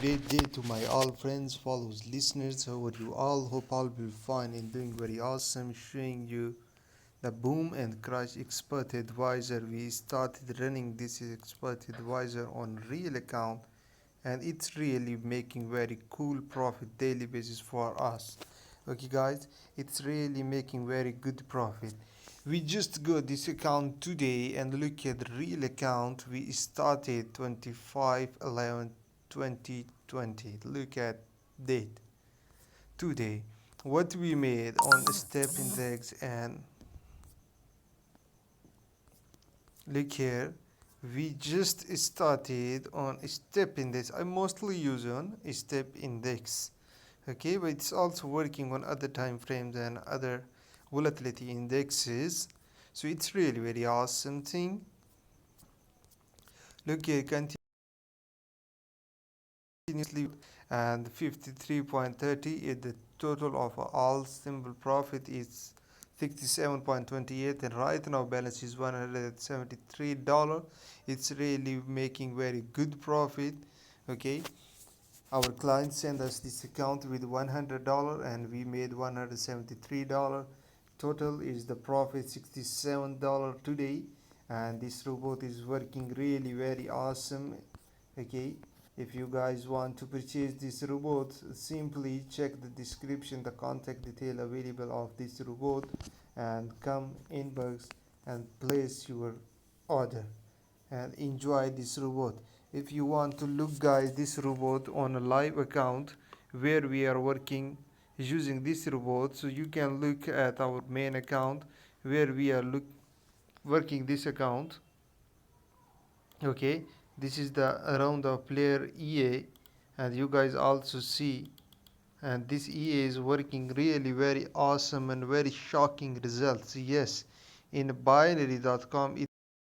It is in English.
great day to my all friends, followers, listeners. How are you all? Hope all will be fine and doing very awesome. Showing you the boom and crash expert advisor. We started running this expert advisor on real account, and it's really making very cool profit daily basis for us. Okay guys, it's really making very good profit. We just got this account today and look at the real account. We started 25/11/2020. Look at date today what we made on the step index, and look here, we just started on step index. I mostly use on step index, okay, but it's also working on other time frames and other volatility indexes. So it's really very awesome thing. Look here, continuously, and 53.30 is the total of all symbol profit is 67.28, and right now balance is $173. It's really making very good profit. Okay, our client sent us this account with $100 and we made $173. Total is the profit $67 today, and this robot is working really very awesome. Okay, if you guys want to purchase this robot, simply check the description, the contact detail available of this robot, and come inbox and place your order and enjoy this robot. If you want to look guys this robot on a live account where we are working using this robot, so you can look at our main account where we are working this account. Okay, this is the around the player EA, and you guys also see, and this EA is working really very awesome and very shocking results. Yes, in binary.com